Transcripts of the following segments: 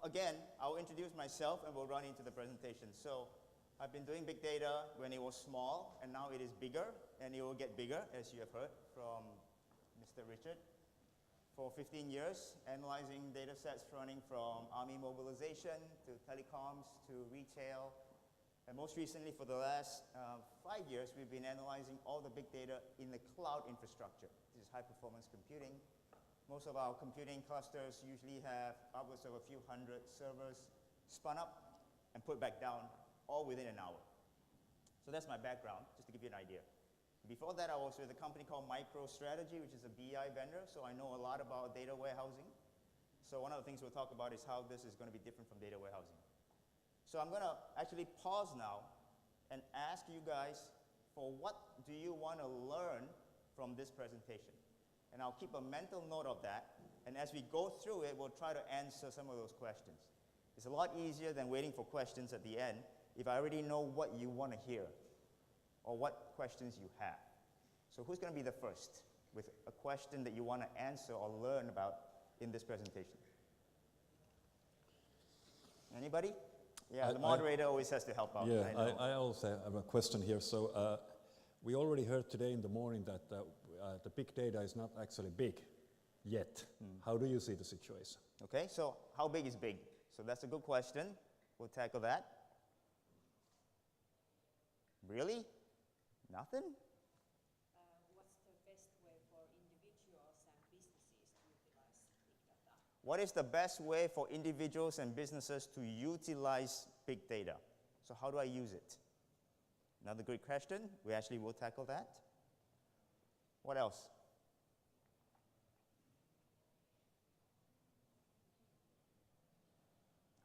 again, I'll introduce myself and we'll run into the presentation. So I've been doing big data when it was small, and now it is bigger, and it will get bigger, as you have heard from Mr. Richard. For 15 years, analyzing data sets running from army mobilization to telecoms to retail. And most recently, for the last 5 years, we've been analyzing all the big data in the cloud infrastructure. This is high-performance computing. Most of our computing clusters usually have upwards of a few hundred servers spun up and put back down, all within an hour. So that's my background, just to give you an idea. Before that, I was with a company called MicroStrategy, which is a BI vendor, so I know a lot about data warehousing. So one of the things we'll talk about is how this is going to be different from data warehousing. So I'm going to actually pause now and ask you guys for what do you want to learn from this presentation. And I'll keep a mental note of that, and as we go through it, we'll try to answer some of those questions. It's a lot easier than waiting for questions at the end if I already know what you want to hear or what questions you have. So who's going to be the first with a question that you want to answer or learn about in this presentation? Anybody? Yeah, the moderator always has to help out. Yeah, I also have a question here. So we already heard today in the morning that the big data is not actually big yet. How do you see the situation? Okay, so how big is big? So that's a good question. We'll tackle that. Really? Nothing? What's the best way for individuals and businesses to utilize big data? What is the best way for individuals and businesses to utilize big data? So how do I use it? Another great question. We actually will tackle that. What else?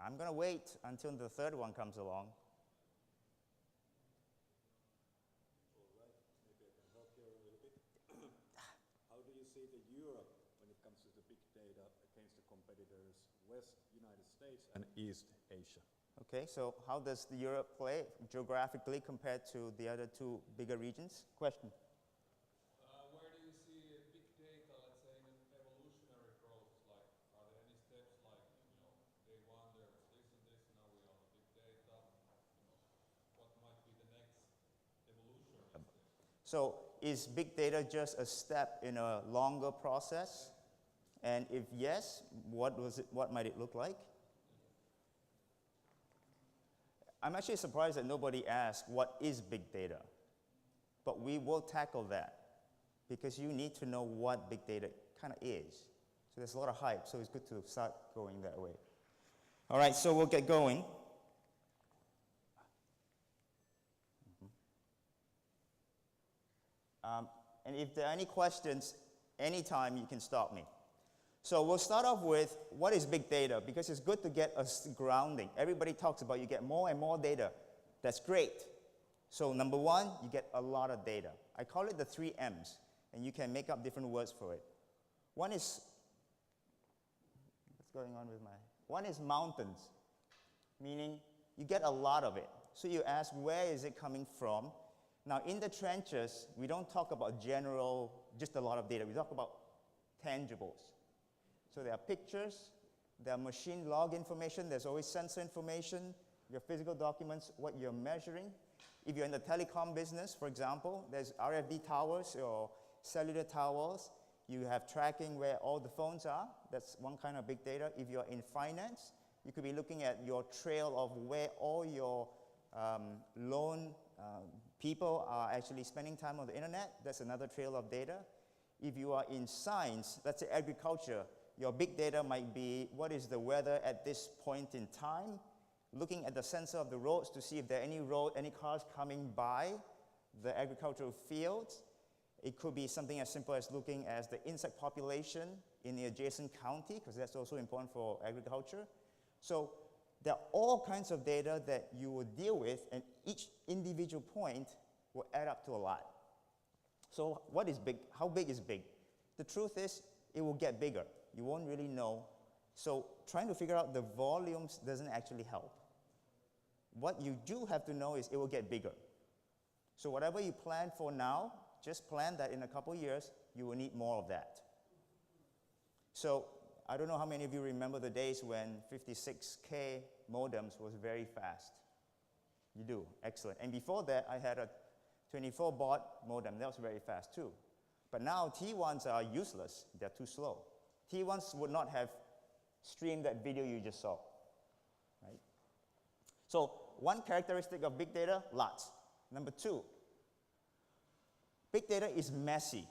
I'm going to wait until the third one comes along. Against the competitors, West United States and East Asia. Okay, so how does Europe play geographically compared to the other two bigger regions? Question? Where do you see big data, let's say, in an evolutionary process? Like, are there any steps like, day one there was this and this, now we're on big data? What might be the next evolution? So is big data just a step in a longer process? And if yes, what might it look like? I'm actually surprised that nobody asked what is big data. But we will tackle that because you need to know what big data kind of is. So there's a lot of hype, so it's good to start going that way. All right, so we'll get going. And if there are any questions, anytime you can stop me. So we'll start off with what is big data, because it's good to get a grounding. Everybody talks about you get more and more data. That's great. So number one, you get a lot of data. I call it the 3 M's, and you can make up different words for it. One is, what's going on with my, one is mountains, meaning you get a lot of it. So you ask, where is it coming from? Now in the trenches, we don't talk about general, just a lot of data. We talk about tangibles. So there are pictures, there are machine log information, there's always sensor information, your physical documents, what you're measuring. If you're in the telecom business, for example, there's RFD towers or cellular towers. You have tracking where all the phones are. That's one kind of big data. If you're in finance, you could be looking at your trail of where all your loan people are actually spending time on the internet. That's another trail of data. If you are in science, let's say agriculture, your big data might be what is the weather at this point in time, looking at the sensor of the roads to see if there are any cars coming by the agricultural fields. It could be something as simple as looking at the insect population in the adjacent county, because that's also important for agriculture. So there are all kinds of data that you will deal with, and each individual point will add up to a lot. So what is big? How big is big? The truth is, it will get bigger. You won't really know. So trying to figure out the volumes doesn't actually help. What you do have to know is it will get bigger. So whatever you plan for now, just plan that in a couple of years, you will need more of that. So I don't know how many of you remember the days when 56K modems was very fast. You do, excellent. And before that, I had a 24 baud modem. That was very fast too. But now T1s are useless. They're too slow. T1s would not have streamed that video you just saw, right? So one characteristic of big data, lots. Number two, big data is messy,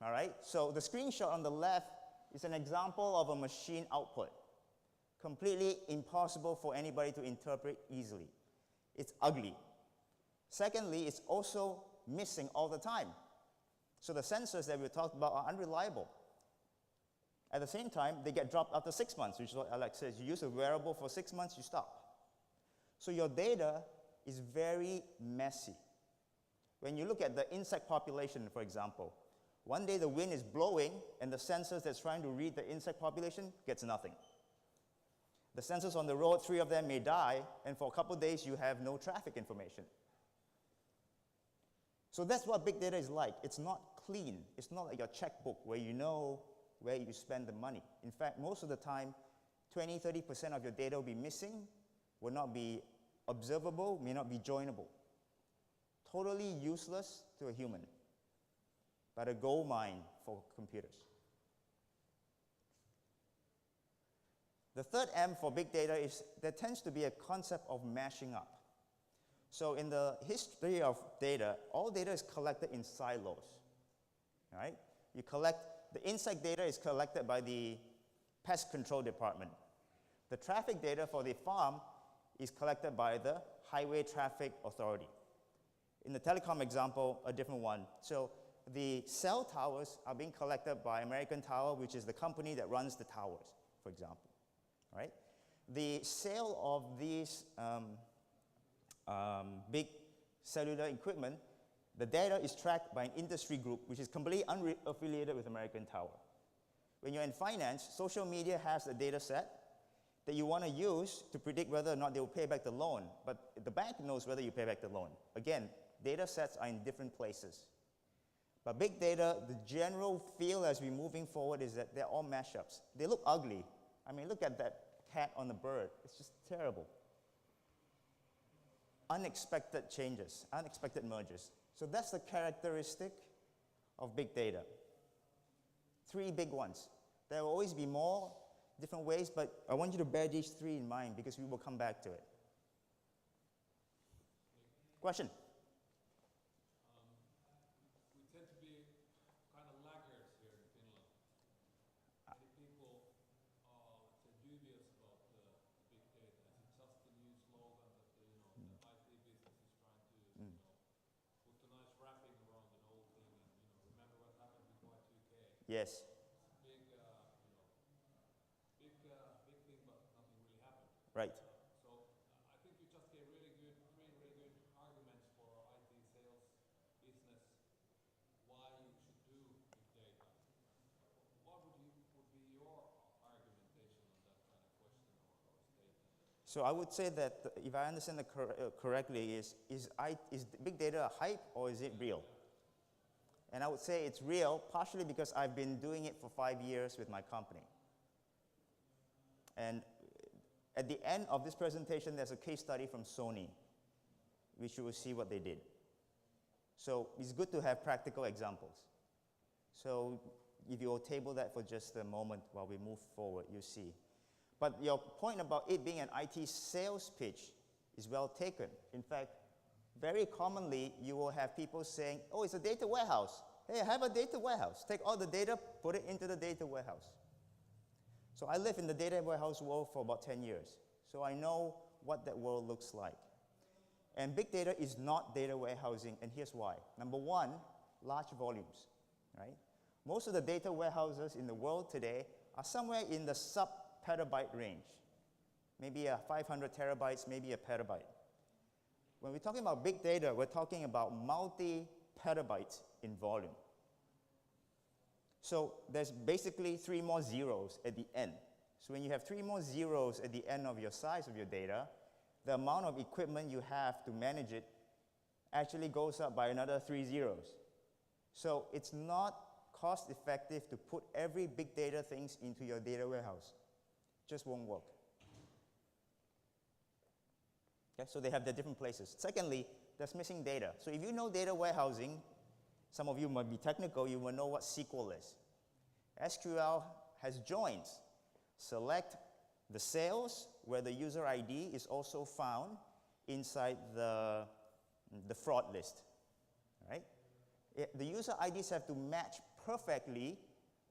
all right? So the screenshot on the left is an example of a machine output. Completely impossible for anybody to interpret easily. It's ugly. Secondly, it's also missing all the time. So the sensors that we talked about are unreliable. At the same time, they get dropped after 6 months, which is what Alex says. You use a wearable for 6 months, you stop. So your data is very messy. When you look at the insect population, for example, one day the wind is blowing and the sensors that's trying to read the insect population gets nothing. The sensors on the road, 3 of them may die, and for a couple of days you have no traffic information. So that's what big data is like. It's not clean. It's not like your checkbook where you know where you spend the money. In fact, most of the time, 20–30% of your data will be missing, will not be observable, may not be joinable. Totally useless to a human, but a gold mine for computers. The third M for big data is there tends to be a concept of mashing up. So in the history of data, all data is collected in silos, right? You collect, the insect data is collected by the pest control department. The traffic data for the farm is collected by the highway traffic authority. In the telecom example, a different one. So the cell towers are being collected by American Tower, which is the company that runs the towers, for example, right? The sale of these big cellular equipment, the data is tracked by an industry group which is completely unaffiliated with American Tower. When you're in finance, social media has a data set that you want to use to predict whether or not they will pay back the loan, but the bank knows whether you pay back the loan. Again, data sets are in different places. But big data, the general feel as we're moving forward is that they're all mashups. They look ugly. I mean, look at that cat on the bird. It's just terrible. Unexpected changes, unexpected mergers. So that's the characteristic of big data. 3 big ones. There will always be more different ways, but I want you to bear these 3 in mind because we will come back to it. Question? We tend to be kind of laggards here in Finland. Many people are, let's say, dubious about big data. Is it just a new slogan that the IT business is trying to put a nice wrapping around an old thing and remember what happened before 2K? Yes. Big thing, but nothing really happened. Right. So I think you just gave 3 really good arguments for IT sales business why you should do big data. What would be your argumentation on that kind of question or statement? So I would say that if I understand it correctly, is big data a hype or is it real? And I would say it's real, partially because I've been doing it for 5 years with my company. And at the end of this presentation, there's a case study from Sony, which you will see what they did. So it's good to have practical examples. So if you will table that for just a moment while we move forward, you see. But your point about it being an IT sales pitch is well taken. In fact, very commonly, you will have people saying, oh, it's a data warehouse. Hey, I have a data warehouse. Take all the data, put it into the data warehouse. So I lived in the data warehouse world for about 10 years. So I know what that world looks like. And big data is not data warehousing, and here's why. Number one, large volumes, right? Most of the data warehouses in the world today are somewhere in the sub-petabyte range. Maybe 500 terabytes, maybe a petabyte. When we're talking about big data, we're talking about multi-petabytes in volume. So there's basically 3 more zeros at the end. So when you have 3 more zeros at the end of your size of your data, the amount of equipment you have to manage it actually goes up by another 3 zeros. So it's not cost effective to put every big data things into your data warehouse. Just won't work. Okay, so they have their different places. Secondly, there's missing data. So if you know data warehousing, some of you might be technical, you will know what SQL is. SQL has joins. Select the sales where the user ID is also found inside the fraud list. Right? The user IDs have to match perfectly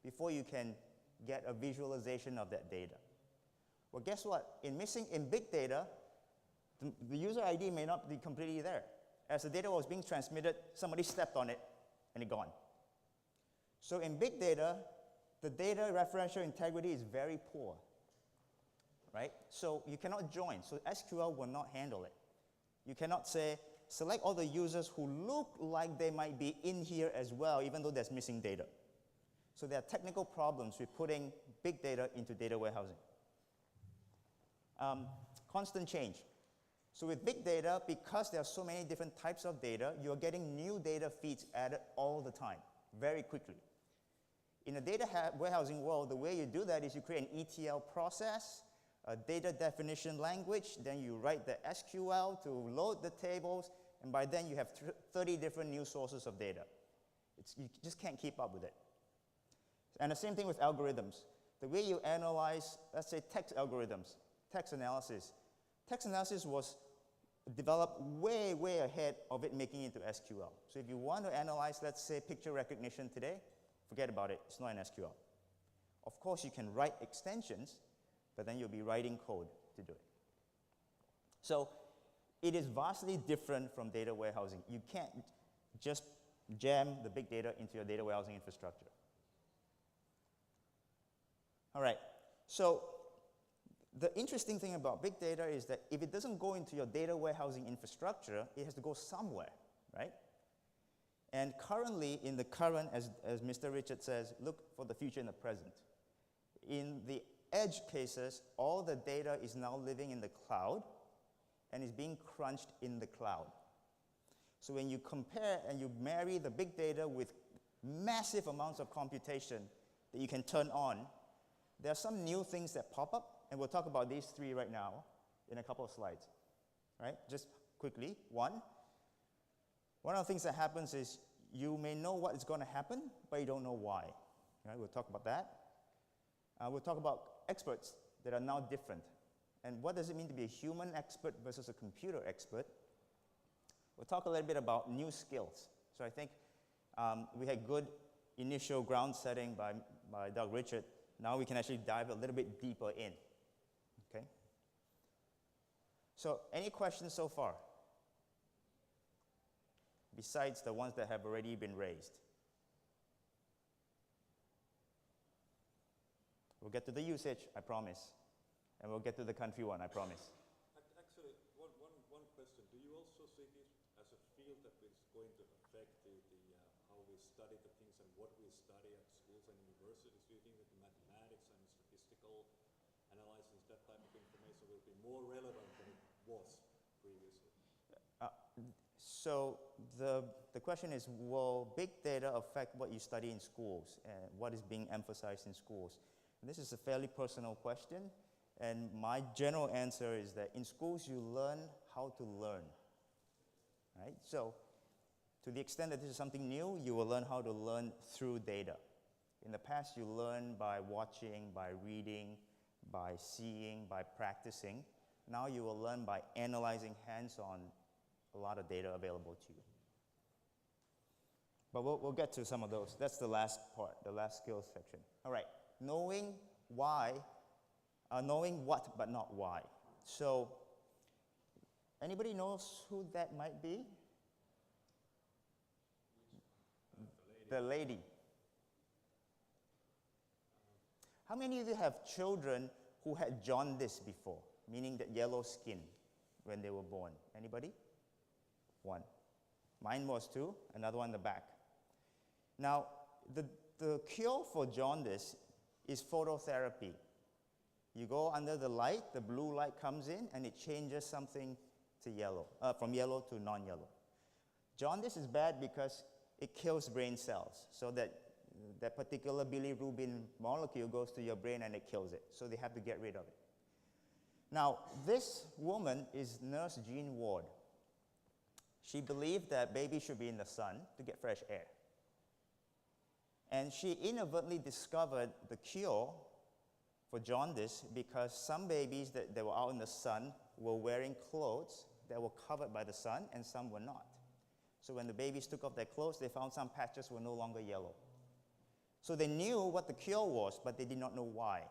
before you can get a visualization of that data. Well, guess what? In big data, the user ID may not be completely there. As the data was being transmitted, somebody stepped on it and it's gone. So in big data, the data referential integrity is very poor. Right? So you cannot join. So SQL will not handle it. You cannot say, select all the users who look like they might be in here as well, even though there's missing data. So there are technical problems with putting big data into data warehousing. Constant change. So with big data, because there are so many different types of data, you're getting new data feeds added all the time, very quickly. In a data warehousing world, the way you do that is you create an ETL process, a data definition language, then you write the SQL to load the tables, and by then you have 30 different new sources of data. You just can't keep up with it. And the same thing with algorithms. The way you analyze, let's say, text algorithms, text analysis. Text analysis was developed way, way ahead of it making it into SQL. So if you want to analyze, let's say, picture recognition today, forget about it. It's not in SQL. Of course, you can write extensions, but then you'll be writing code to do it. So it is vastly different from data warehousing. You can't just jam the big data into your data warehousing infrastructure. All right, so the interesting thing about big data is that if it doesn't go into your data warehousing infrastructure, it has to go somewhere, right? And currently, in the current, as Mr. Richard says, look for the future in the present. In the edge cases, all the data is now living in the cloud and is being crunched in the cloud. So when you compare and you marry the big data with massive amounts of computation that you can turn on, there are some new things that pop up, and we'll talk about these three right now in a couple of slides. Right? Just quickly, one of the things that happens is you may know what is going to happen, but you don't know why. Right? We'll talk about that. We'll talk about experts that are now different. And what does it mean to be a human expert versus a computer expert? We'll talk a little bit about new skills. So I think we had good initial ground setting by Doug Richard. Now we can actually dive a little bit deeper in. Okay? So any questions so far? Besides the ones that have already been raised. We'll get to the usage, I promise. And we'll get to the country one, I promise. Actually, one question. Do you also see this as a field that is going to affect how we study the things and what we study at schools and universities? Do you think that the mathematics and statistical analysis, that type of information will be more relevant than it was previously? So the question is, will big data affect what you study in schools and what is being emphasized in schools? And this is a fairly personal question, and my general answer is that in schools you learn how to learn. Right? So to the extent that this is something new, you will learn how to learn through data. In the past, you learned by watching, by reading, by seeing, by practicing. Now you will learn by analyzing hands-on a lot of data available to you. But we'll get to some of those. That's the last part, the last skills section. All right, knowing why, knowing what but not why. So anybody knows who that might be? The lady. How many of you have children who had jaundice before, meaning that yellow skin when they were born? Anybody? One. Mine was two, another one in the back. Now, the cure for jaundice is phototherapy. You go under the light, the blue light comes in, and it changes something to yellow, from yellow to non-yellow. Jaundice is bad because it kills brain cells, so that that particular bilirubin molecule goes to your brain and it kills it. So they have to get rid of it. Now, this woman is Nurse Jean Ward. She believed that babies should be in the sun to get fresh air. And she inadvertently discovered the cure for jaundice because some babies that were out in the sun were wearing clothes that were covered by the sun and some were not. So when the babies took off their clothes, they found some patches were no longer yellow. So they knew what the cure was, but they did not know why.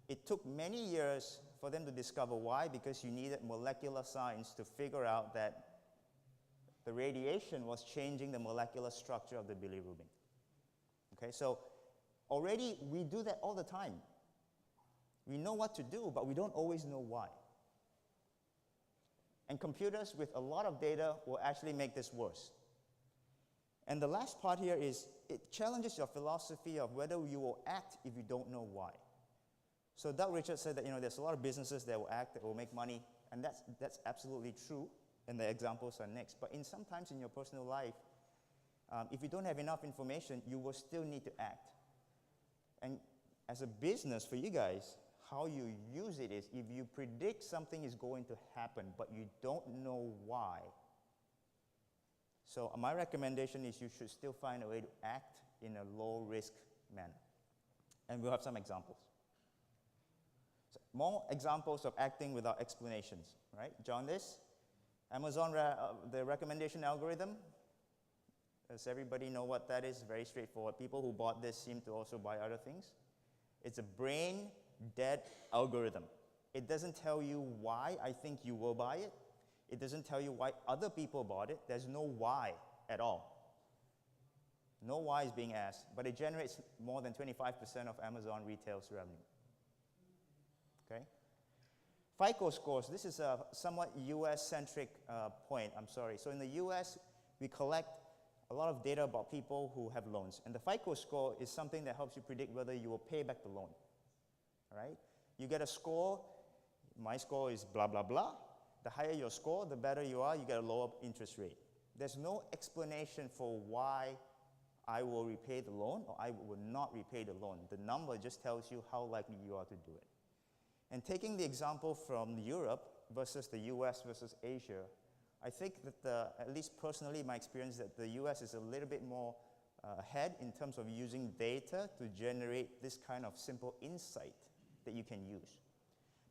It took many years for them to discover why, because you needed molecular science to figure out that the radiation was changing the molecular structure of the bilirubin. Okay, so already we do that all the time. We know what to do, but we don't always know why. And computers with a lot of data will actually make this worse. And the last part here is it challenges your philosophy of whether you will act if you don't know why. So Doug Richards said that there's a lot of businesses that will act, that will make money, and that's absolutely true, and the examples are next. But sometimes in your personal life, if you don't have enough information, you will still need to act. And as a business for you guys, how you use it is if you predict something is going to happen, but you don't know why. So my recommendation is you should still find a way to act in a low-risk manner. And we'll have some examples. So more examples of acting without explanations, right? Jaundice, Amazon, the recommendation algorithm. Does everybody know what that is? Very straightforward. People who bought this seem to also buy other things. It's a brain-dead algorithm. It doesn't tell you why I think you will buy it. It doesn't tell you why other people bought it. There's no why at all. No why is being asked, but it generates more than 25% of Amazon retail's revenue. Okay? FICO scores, this is a somewhat US-centric point, I'm sorry. So in the US, we collect a lot of data about people who have loans. And the FICO score is something that helps you predict whether you will pay back the loan. All right? You get a score. My score is blah, blah, blah. The higher your score, the better you are. You get a lower interest rate. There's no explanation for why I will repay the loan or I will not repay the loan. The number just tells you how likely you are to do it. And taking the example from Europe versus the US versus Asia, I think that, at least personally, my experience that the US is a little bit more ahead in terms of using data to generate this kind of simple insight that you can use.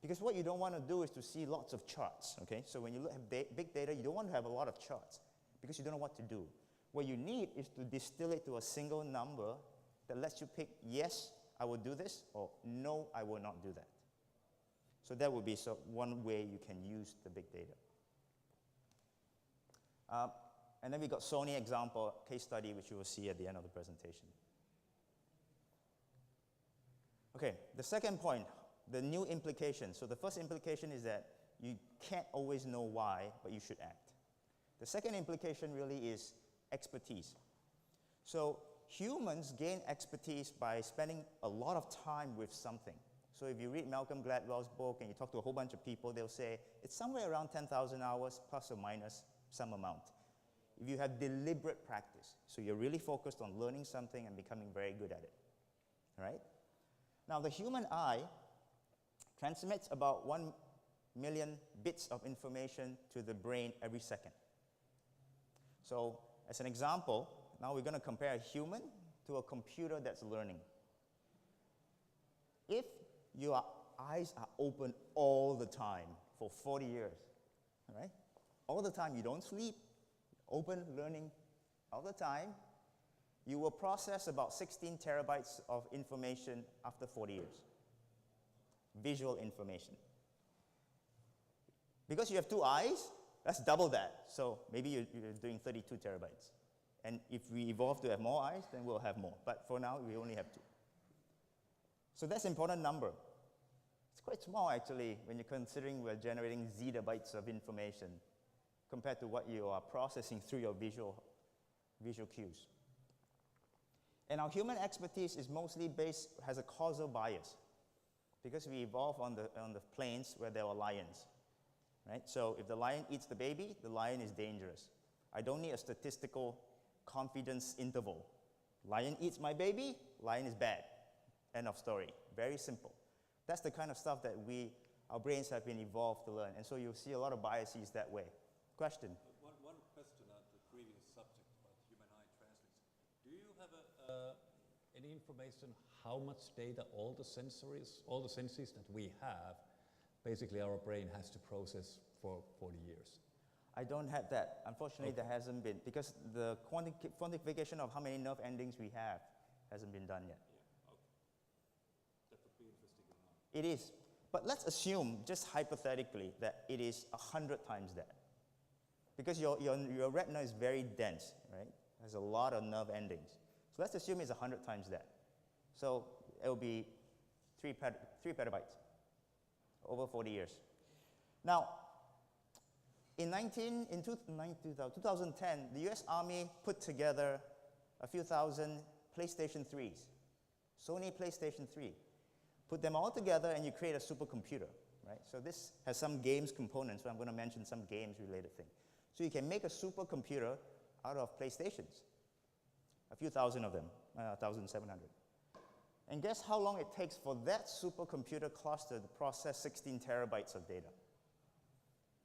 Because what you don't want to do is to see lots of charts, okay? So when you look at big data, you don't want to have a lot of charts because you don't know what to do. What you need is to distill it to a single number that lets you pick, yes, I will do this, or no, I will not do that. So that would be one way you can use the big data. And then we got Sony example case study, which you will see at the end of the presentation. Okay, the second point, the new implication. So the first implication is that you can't always know why, but you should act. The second implication really is expertise. So humans gain expertise by spending a lot of time with something. So if you read Malcolm Gladwell's book and you talk to a whole bunch of people, they'll say it's somewhere around 10,000 hours plus or minus some amount. If you have deliberate practice, so you're really focused on learning something and becoming very good at it, right? Now, the human eye transmits about 1 million bits of information to the brain every second. So, as an example, now we're going to compare a human to a computer that's learning. If your eyes are open all the time for 40 years, right? All the time, you don't sleep, open, learning all the time, you will process about 16 terabytes of information after 40 years. Visual information. Because you have two eyes, that's double that. So maybe you're doing 32 terabytes. And if we evolve to have more eyes, then we'll have more. But for now, we only have two. So that's an important number. It's quite small, actually, when you're considering we're generating zettabytes of information compared to what you are processing through your visual cues. And our human expertise is mostly has a causal bias because we evolved on the plains where there were lions, right? So if the lion eats the baby, the lion is dangerous. I don't need a statistical confidence interval. Lion eats my baby, lion is bad. End of story. Very simple. That's the kind of stuff that our brains have been evolved to learn. And so you'll see a lot of biases that way. Question? One question on the previous subject about human eye translates. Do you have any information how much data all the senses that we have, basically our brain has to process for 40 years? I don't have that. Unfortunately, Okay. there hasn't been, because the quantification of how many nerve endings we have hasn't been done yet. Yeah, okay. That would be interesting to know. It is. But let's assume, just hypothetically, that it is 100 times that. Because your retina is very dense, right? There's a lot of nerve endings. So let's assume it's 100 times that. So it will be 3 petabytes over 40 years. Now, in 2010, the US Army put together a few thousand PlayStation 3s, Sony PlayStation 3. Put them all together and you create a supercomputer, right? So this has some games components, so I'm going to mention some games-related thing. So you can make a supercomputer out of PlayStations, a few thousand of them, 1,700. And guess how long it takes for that supercomputer cluster to process 16 terabytes of data?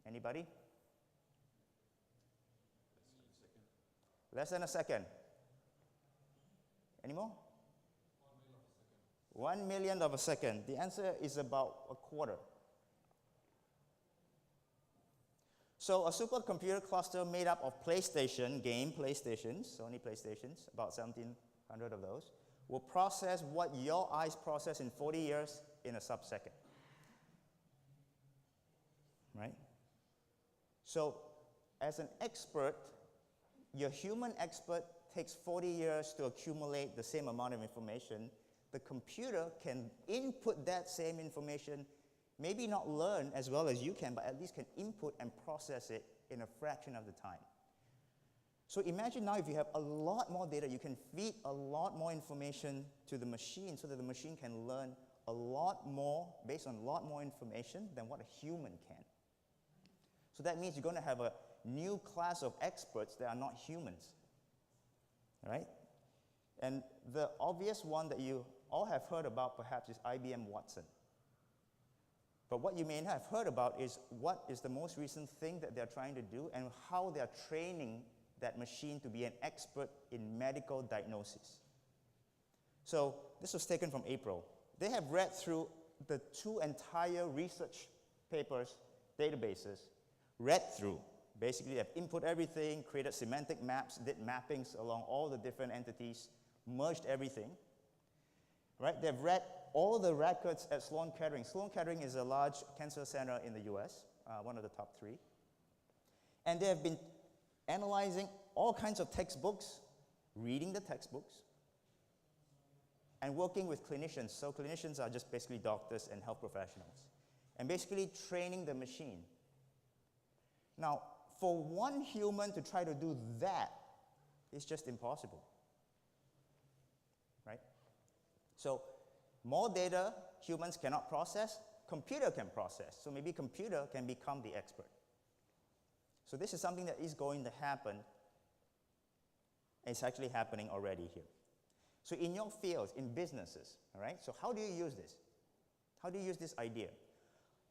Anybody? Less than a second. Any more? 1 millionth of a second. The answer is about a quarter. So a supercomputer cluster made up of game PlayStations, Sony PlayStations, about 1,700 of those, will process what your eyes process in 40 years in a sub-second. Right? So as an expert, your human expert takes 40 years to accumulate the same amount of information. The computer can input that same information, maybe not learn as well as you can, but at least can input and process it in a fraction of the time. So imagine now if you have a lot more data, you can feed a lot more information to the machine so that the machine can learn a lot more based on a lot more information than what a human can. So that means you're going to have a new class of experts that are not humans, right? And the obvious one that you all have heard about perhaps is IBM Watson. But what you may not have heard about is what is the most recent thing that they're trying to do and how they're training that machine to be an expert in medical diagnosis. So this was taken from April. They have read through the 2 entire research papers, databases, read through. Basically, they've input everything, created semantic maps, did mappings along all the different entities, merged everything. Right? They've read all the records at Sloan Kettering. Sloan Kettering is a large cancer center in the US, one of the top 3. And they have been analyzing all kinds of textbooks, reading the textbooks, and working with clinicians. So clinicians are just basically doctors and health professionals. And basically training the machine. Now, for one human to try to do that is just impossible. Right? So more data humans cannot process, computer can process. So maybe computer can become the expert. So this is something that is going to happen. It's actually happening already here. So in your fields, in businesses, all right? So how do you use this? How do you use this idea?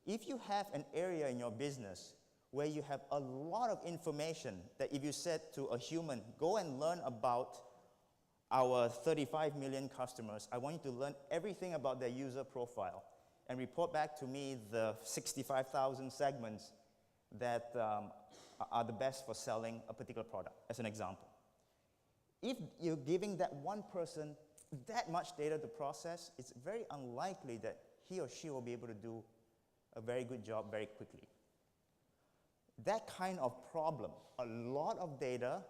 If you have an area in your business where you have a lot of information that if you said to a human, go and learn about our 35 million customers, I want you to learn everything about their user profile and report back to me the 65,000 segments that are the best for selling a particular product, as an example. If you're giving that one person that much data to process, it's very unlikely that he or she will be able to do a very good job very quickly. That kind of problem, a lot of data,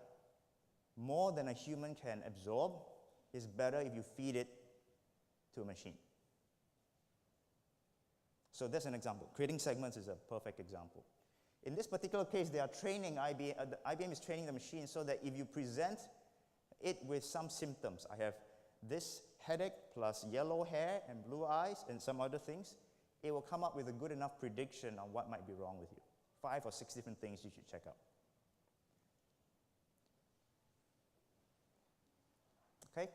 more than a human can absorb, is better if you feed it to a machine. So that's an example. Creating segments is a perfect example. In this particular case, they are training IBM is training the machine so that if you present it with some symptoms, I have this headache plus yellow hair and blue eyes and some other things, it will come up with a good enough prediction on what might be wrong with you. 5 or 6 different things you should check out. Okay?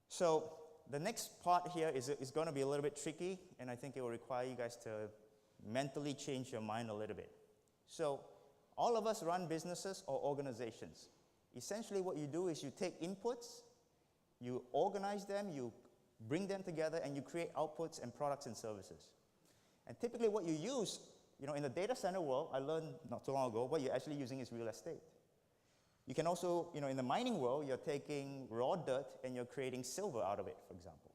So the next part here is going to be a little bit tricky, and I think it will require you guys to mentally change your mind a little bit. So all of us run businesses or organizations. Essentially what you do is you take inputs, you organize them, you bring them together, and you create outputs and products and services. And typically what you use, in the data center world, I learned not too long ago, what you're actually using is real estate. You can also, in the mining world, you're taking raw dirt and you're creating silver out of it, for example.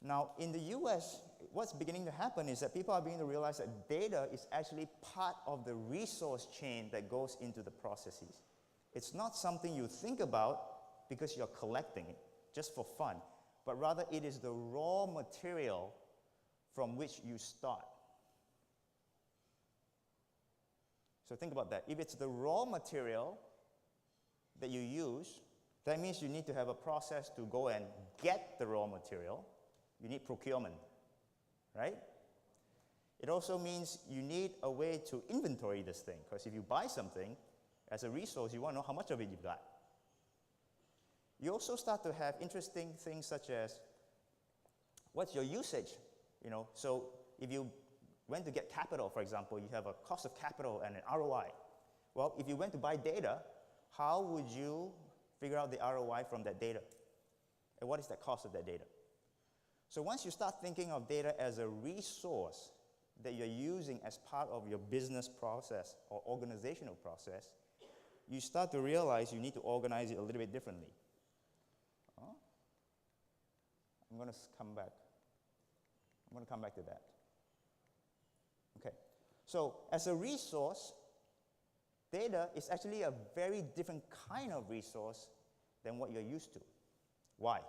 Now, in the US, what's beginning to happen is that people are beginning to realize that data is actually part of the resource chain that goes into the processes. It's not something you think about because you're collecting it just for fun, but rather it is the raw material from which you start. So think about that. If it's the raw material that you use, that means you need to have a process to go and get the raw material. You need procurement, right? It also means you need a way to inventory this thing, because if you buy something as a resource, you want to know how much of it you've got. You also start to have interesting things such as, what's your usage? So if you went to get capital, for example, you have a cost of capital and an ROI. Well, if you went to buy data, how would you figure out the ROI from that data? And what is the cost of that data? So once you start thinking of data as a resource that you're using as part of your business process or organizational process, you start to realize you need to organize it a little bit differently. I'm going to come back. I'm going to come back to that. Okay. So as a resource, data is actually a very different kind of resource than what you're used to. Why?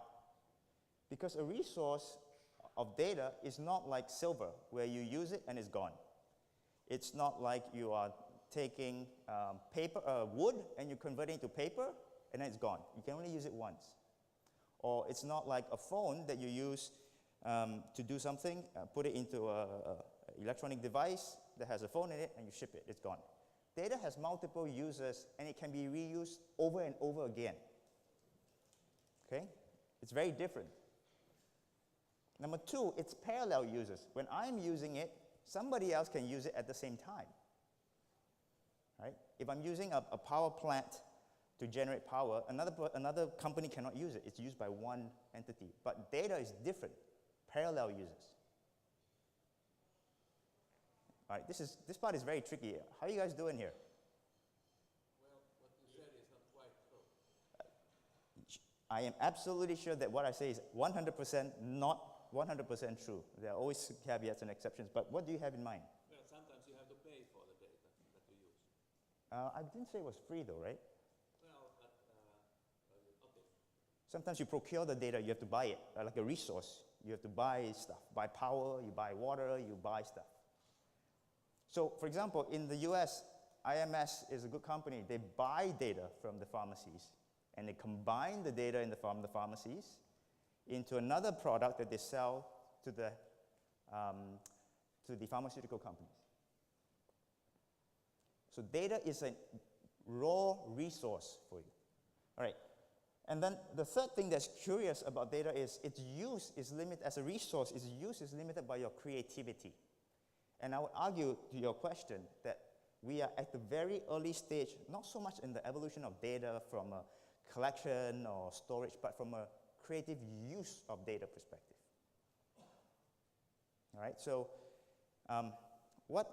Because a resource of data is not like silver, where you use it and it's gone. It's not like you are taking wood and you convert it into paper and then it's gone. You can only use it once. Or it's not like a phone that you use to do something, put it into an electronic device that has a phone in it, and you ship it. It's gone. Data has multiple users, and it can be reused over and over again. Okay? It's very different. Number two, it's parallel users. When I'm using it, somebody else can use it at the same time. Right? If I'm using a power plant to generate power, another company cannot use it. It's used by one entity. But data is different. Parallel users. All right, this part is very tricky. How are you guys doing here? Well, what you said is not quite true. I am absolutely sure that what I say is 100% not 100% true. There are always caveats and exceptions, but what do you have in mind? Well, sometimes you have to pay for the data that you use. I didn't say it was free though, right? Well, okay. Sometimes you procure the data, you have to buy it, like a resource. You have to buy stuff, buy power, you buy water, you buy stuff. So, for example, in the US, IMS is a good company. They buy data from the pharmacies, and they combine the data from the pharmacies into another product that they sell to the pharmaceutical companies. So data is a raw resource for you. All right. And then the third thing that's curious about data is its use is limited, as a resource, its use is limited by your creativity. And I would argue to your question that we are at the very early stage, not so much in the evolution of data from a collection or storage, but from a creative use of data perspective. All right, so what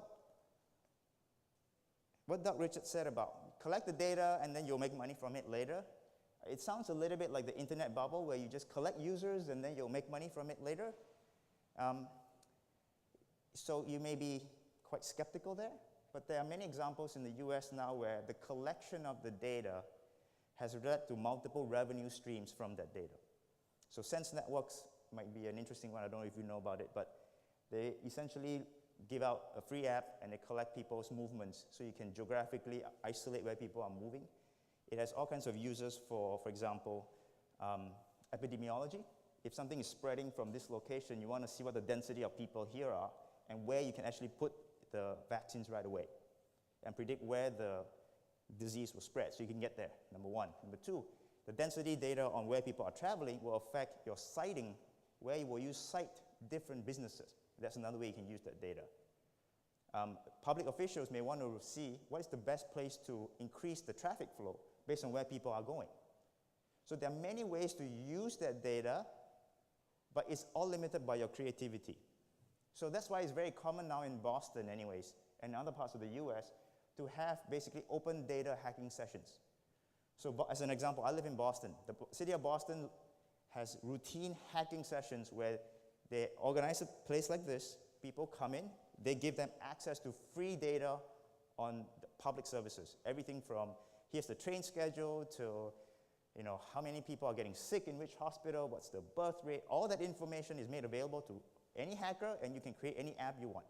Doug Richards said about collect the data and then you'll make money from it later, it sounds a little bit like the internet bubble where you just collect users and then you'll make money from it later. So you may be quite skeptical there, but there are many examples in the US now where the collection of the data has led to multiple revenue streams from that data. So Sense Networks might be an interesting one. I don't know if you know about it, but they essentially give out a free app and they collect people's movements so you can geographically isolate where people are moving. It has all kinds of uses for example, epidemiology. If something is spreading from this location, you want to see what the density of people here are and where you can actually put the vaccines right away and predict where the disease will spread. So you can get there, number one. Number two, the density data on where people are traveling will affect your siting, where you will use site different businesses. That's another way you can use that data. Public officials may want to see what is the best place to increase the traffic flow based on where people are going. So there are many ways to use that data, but it's all limited by your creativity. So that's why it's very common now in Boston anyways, and other parts of the US, to have basically open data hacking sessions. So as an example, I live in Boston. The city of Boston has routine hacking sessions where they organize a place like this, people come in, they give them access to free data on the public services. Everything from here's the train schedule to how many people are getting sick in which hospital, what's the birth rate. All that information is made available to any hacker, and you can create any app you want.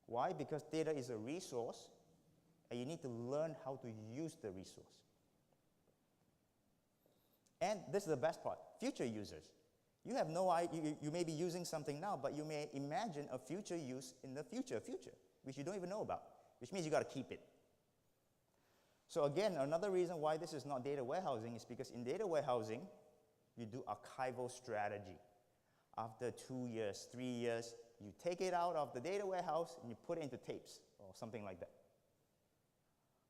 Why? Because data is a resource, and you need to learn how to use the resource. And this is the best part, future users. You have no idea, you may be using something now, but you may imagine a future use in the future, which you don't even know about, which means you got to keep it. So again, another reason why this is not data warehousing is because in data warehousing, you do archival strategy. After 2 years, 3 years, you take it out of the data warehouse and you put it into tapes or something like that.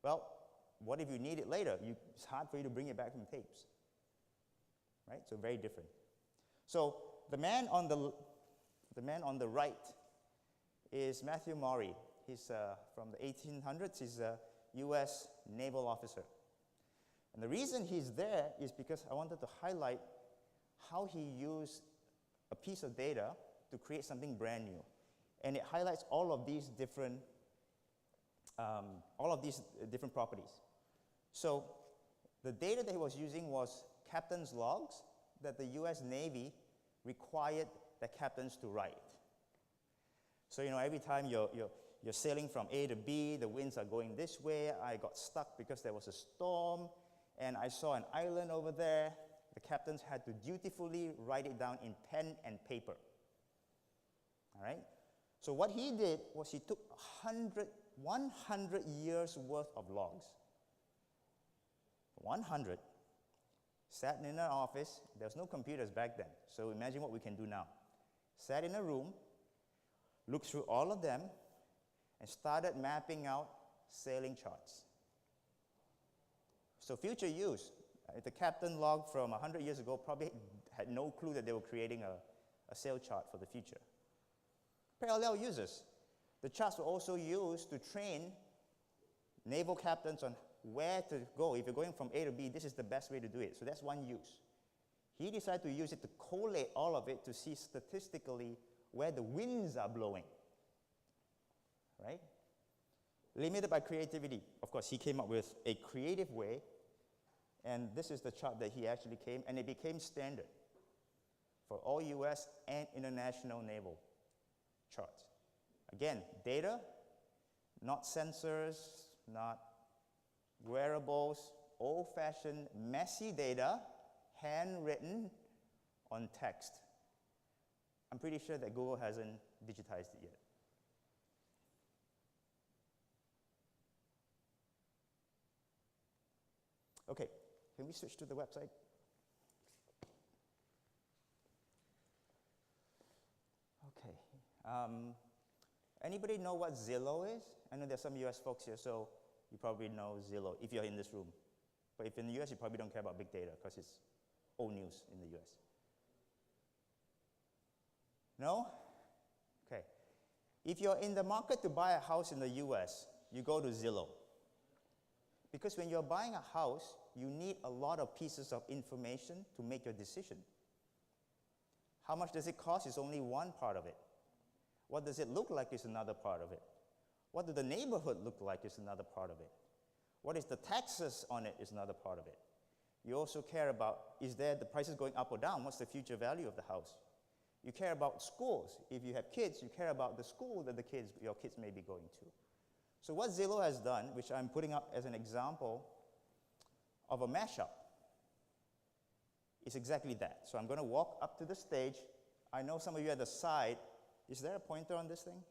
Well, what if you need it later? It's hard for you to bring it back from tapes, right? So very different. So the man on the right is Matthew Maury. He's from the 1800s. He's a U.S. naval officer. And the reason he's there is because I wanted to highlight how he used a piece of data to create something brand new. And it highlights all of these different properties. So the data that he was using was captain's logs that the U.S. Navy required the captains to write. So every time you're sailing from A to B, the winds are going this way. I got stuck because there was a storm, and I saw an island over there. The captains had to dutifully write it down in pen and paper. All right? So what he did was he took 100 years worth of logs. 100. Sat in an office. There was no computers back then. So imagine what we can do now. Sat in a room, looked through all of them, and started mapping out sailing charts. So future use, the captain log from 100 years ago probably had no clue that they were creating a sail chart for the future. Parallel uses. The charts were also used to train naval captains on where to go. If you're going from A to B, this is the best way to do it. So that's one use. He decided to use it to collate all of it to see statistically where the winds are blowing. Right? Limited by creativity. Of course, he came up with a creative way, and this is the chart that he actually came, and it became standard for all US and international naval charts. Again, data, not sensors, not wearables, old-fashioned, messy data, handwritten on text. I'm pretty sure that Google hasn't digitized it yet. Okay, can we switch to the website? Okay. Anybody know what Zillow is? I know there's some US folks here, so you probably know Zillow if you're in this room. But if you're in the US, you probably don't care about big data because it's old news in the US. No? Okay. If you're in the market to buy a house in the US, you go to Zillow. Because when you're buying a house, you need a lot of pieces of information to make your decision. How much does it cost is only one part of it. What does it look like is another part of it. What does the neighborhood look like is another part of it. What is the taxes on it is another part of it. You also care about, is there the prices going up or down? What's the future value of the house? You care about schools. If you have kids, you care about the school that your kids may be going to. So what Zillow has done, which I'm putting up as an example of a mashup, is exactly that. So I'm going to walk up to the stage. I know some of you at the side. Is there a pointer on this thing?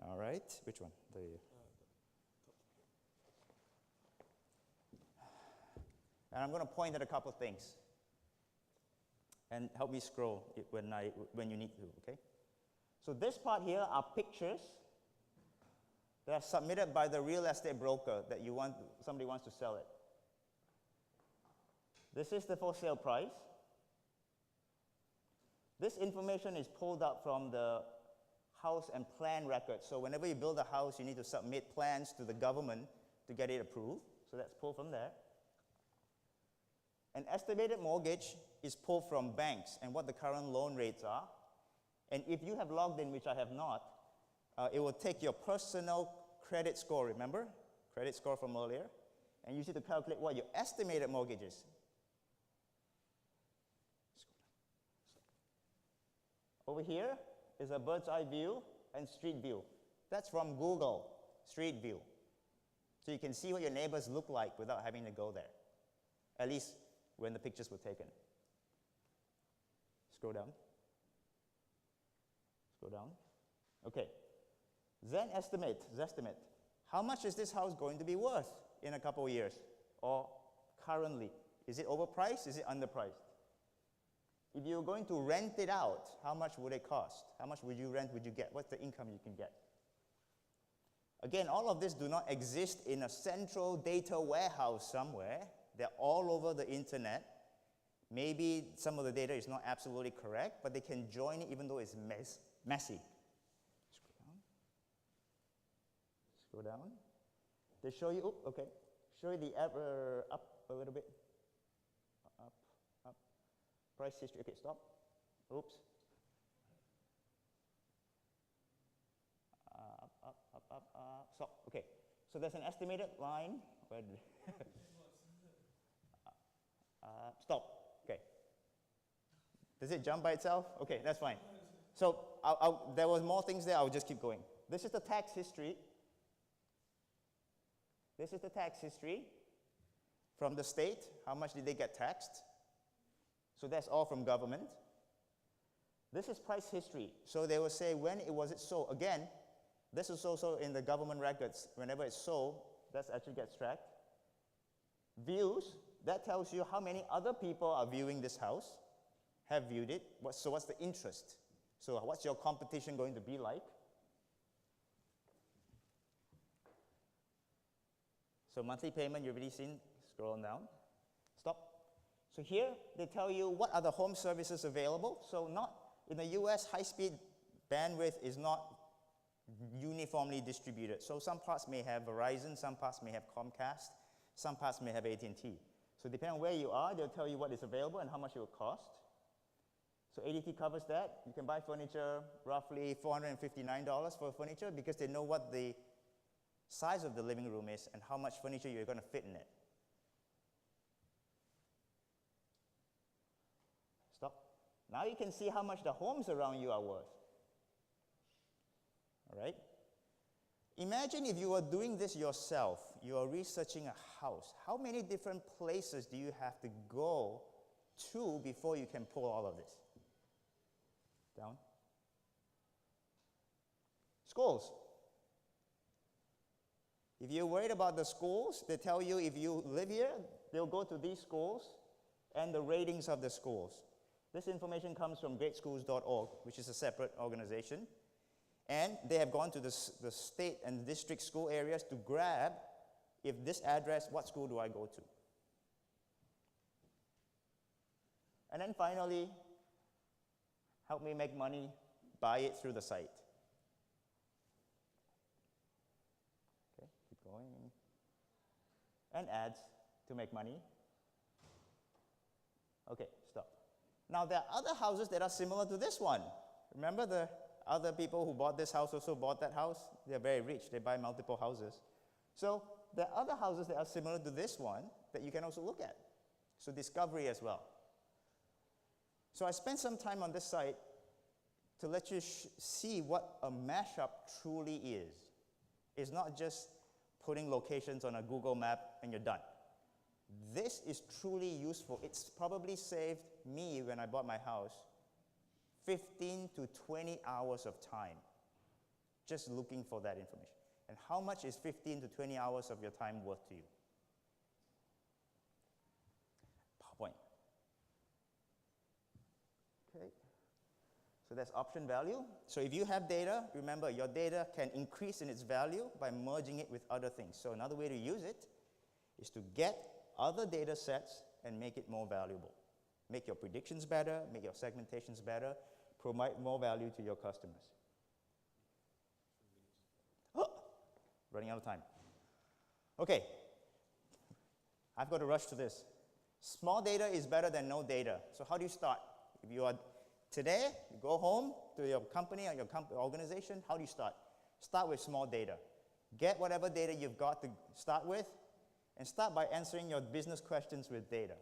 All right, which one? And I'm going to point at a couple of things. And help me scroll when you need to, okay? So this part here are pictures that are submitted by the real estate broker that somebody wants to sell it. This is the for sale price. This information is pulled up from the house and plan record. So whenever you build a house, you need to submit plans to the government to get it approved. So that's pulled from there. An estimated mortgage is pulled from banks and what the current loan rates are. And if you have logged in, which I have not, it will take your personal credit score, remember? Credit score from earlier. And use it to calculate what your estimated mortgage is. Over here is a bird's eye view and street view. That's from Google, Street View. So you can see what your neighbors look like without having to go there. At least when the pictures were taken. Scroll down. Scroll down. Okay. Zestimate. How much is this house going to be worth in a couple of years? Or currently? Is it overpriced? Is it underpriced? If you're going to rent it out, how much would it cost? How much would you rent, would you get? What's the income you can get? Again, all of this do not exist in a central data warehouse somewhere. They're all over the internet. Maybe some of the data is not absolutely correct, but they can join it even though it's messy. Scroll down. They show you, okay. Show you the up a little bit. Up. Price history. Okay, stop. Oops. Up. Stop. Okay. So there's an estimated line. Stop. Okay. Does it jump by itself? Okay, that's fine. So there was more things there. I'll just keep going. This is the tax history. This is the tax history from the state. How much did they get taxed? So that's all from government. This is price history. So they will say when was it sold. Again, this is also in the government records. Whenever it's sold, that actually gets tracked. Views, that tells you how many other people are viewing this house, have viewed it. So what's the interest? So what's your competition going to be like? So monthly payment, you've already seen. Scroll down. Stop. So here, they tell you what are the home services available. So not in the US, high-speed bandwidth is not uniformly distributed. So some parts may have Verizon, some parts may have Comcast, some parts may have AT&T. So depending on where you are, they'll tell you what is available and how much it will cost. So ADT covers that. You can buy furniture, roughly $459 for furniture because they know what the size of the living room is and how much furniture you're going to fit in it. Stop. Now you can see how much the homes around you are worth. All right? Imagine if you were doing this yourself, you are researching a house. How many different places do you have to go to before you can pull all of this? Down. Schools. If you're worried about the schools, they tell you if you live here, they'll go to these schools and the ratings of the schools. This information comes from greatschools.org, which is a separate organization. And they have gone to the state and district school areas to grab, if this address, what school do I go to? And then finally, help me make money, buy it through the site. Okay, keep going. And ads to make money. Okay, stop. Now there are other houses that are similar to this one. Remember the other people who bought this house also bought that house? They're very rich. They buy multiple houses. So there are other houses that are similar to this one that you can also look at. So discovery as well. So I spent some time on this site to let you see what a mashup truly is. It's not just putting locations on a Google map and you're done. This is truly useful. It's probably saved me, when I bought my house, 15 to 20 hours of time. just looking for that information. And how much is 15 to 20 hours of your time worth to you? PowerPoint. Okay. So that's option value. So if you have data, remember your data can increase in its value by merging it with other things. So another way to use it is to get other data sets and make it more valuable. Make your predictions better, make your segmentations better, provide more value to your customers. Oh, running out of time. Okay, I've got to rush to this. Small data is better than no data. So how do you start? If you are today, you go home to your company or your organization, how do you start? Start with small data. Get whatever data you've got to start with, and start by answering your business questions with data.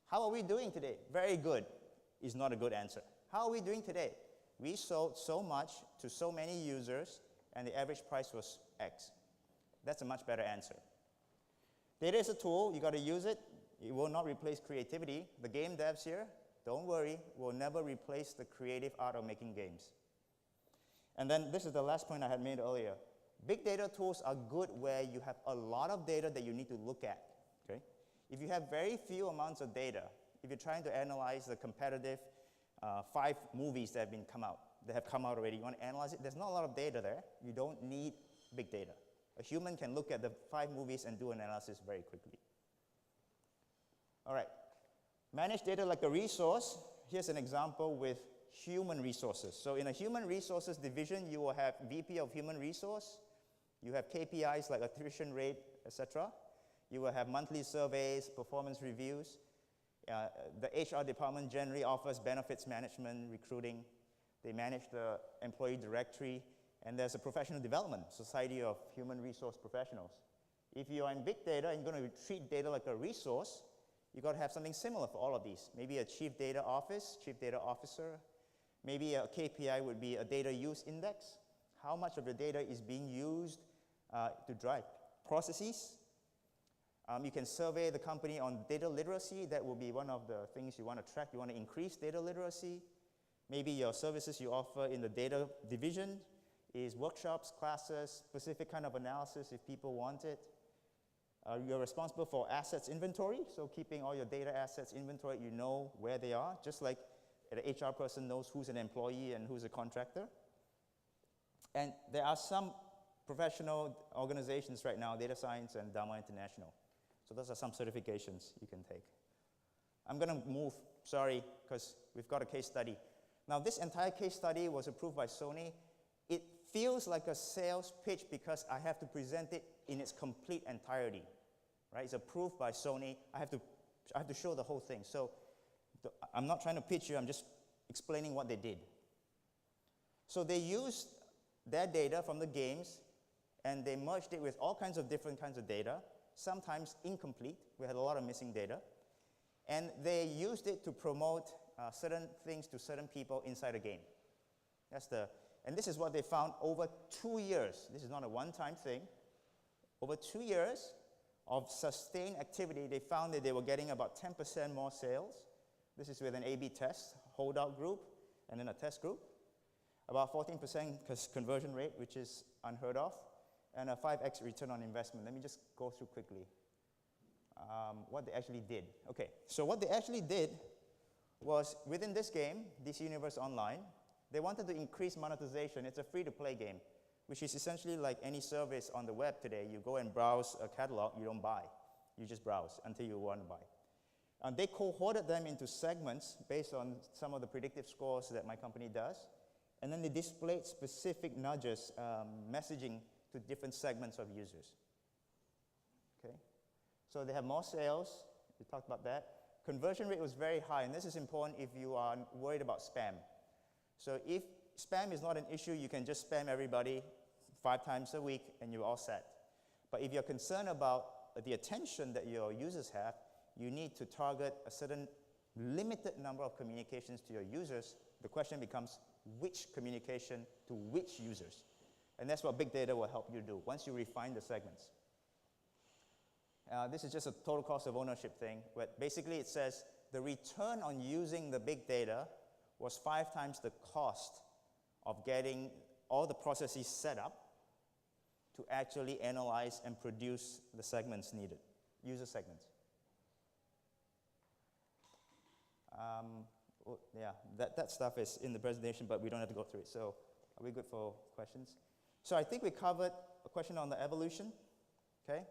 How are we doing today? Very good is not a good answer. How are we doing today? We sold so much to so many users, and the average price was X. That's a much better answer. Data is a tool. You got to use it. It will not replace creativity. The game devs here, don't worry, will never replace the creative art of making games. And then this is the last point I had made earlier. Big data tools are good where you have a lot of data that you need to look at. Okay? If you have very few amounts of data, if you're trying to analyze the competitive 5 movies that have come out already, you want to analyze it, there's not a lot of data there. You don't need big data. A human can look at the 5 movies and do an analysis very quickly. All right. Manage data like a resource. Here's an example with human resources. So in a human resources division, you will have VP of human resource. You have KPIs like attrition rate, etc. You will have monthly surveys, performance reviews. The HR department generally offers benefits management, recruiting. They manage the employee directory. And there's a professional development, Society of Human Resource Professionals. If you are in big data and you're going to treat data like a resource, you've got to have something similar for all of these. Maybe a chief data officer. Maybe a KPI would be a data use index. How much of the data is being used to drive processes? You can survey the company on data literacy. That will be one of the things you want to track. You want to increase data literacy. Maybe your services you offer in the data division is workshops, classes, specific kind of analysis if people want it. You're responsible for assets inventory, so keeping all your data assets inventory, you know where they are, just like an HR person knows who's an employee and who's a contractor. And there are some professional organizations right now, Data Science and Dharma International. So those are some certifications you can take. I'm going to move, sorry, because we've got a case study. Now, this entire case study was approved by Sony. It feels like a sales pitch because I have to present it in its complete entirety, right? It's approved by Sony. I have to show the whole thing. So I'm not trying to pitch you. I'm just explaining what they did. So they used their data from the games, and they merged it with all kinds of different kinds of data, sometimes incomplete. We had a lot of missing data. And they used it to promote certain things to certain people inside a game. And this is what they found over 2 years. This is not a one-time thing. Over 2 years of sustained activity, they found that they were getting about 10% more sales. This is with an A/B test, holdout group, and then a test group. About 14% conversion rate, which is unheard of, and a 5x return on investment. Let me just go through quickly what they actually did. Okay, so what they actually did was within this game, DC Universe Online, they wanted to increase monetization. It's a free-to-play game, which is essentially like any service on the web today. You go and browse a catalog, you don't buy. You just browse until you want to buy. And they cohorted them into segments based on some of the predictive scores that my company does. And then they displayed specific nudges, messaging to different segments of users. Okay? So they have more sales. We talked about that. Conversion rate was very high, and this is important if you are worried about spam. So if spam is not an issue, you can just spam everybody 5 times a week, and you're all set. But if you're concerned about the attention that your users have, you need to target a certain limited number of communications to your users. The question becomes, which communication to which users? And that's what big data will help you do once you refine the segments. This is just a total cost of ownership thing, but basically it says the return on using the big data was 5 times the cost of getting all the processes set up to actually analyze and produce the segments needed, user segments. Well, yeah, that stuff is in the presentation, but we don't have to go through it. So are we good for questions? So I think we covered a question on the evolution, okay?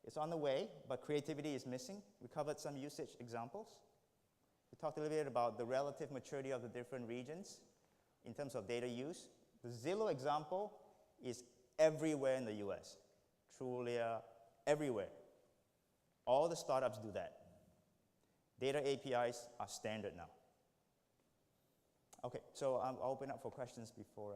It's on the way, but creativity is missing. We covered some usage examples. We talked a little bit about the relative maturity of the different regions in terms of data use. The Zillow example is everywhere in the US. Trulia, everywhere. All the startups do that. Data APIs are standard now. Okay, so I'll open up for questions before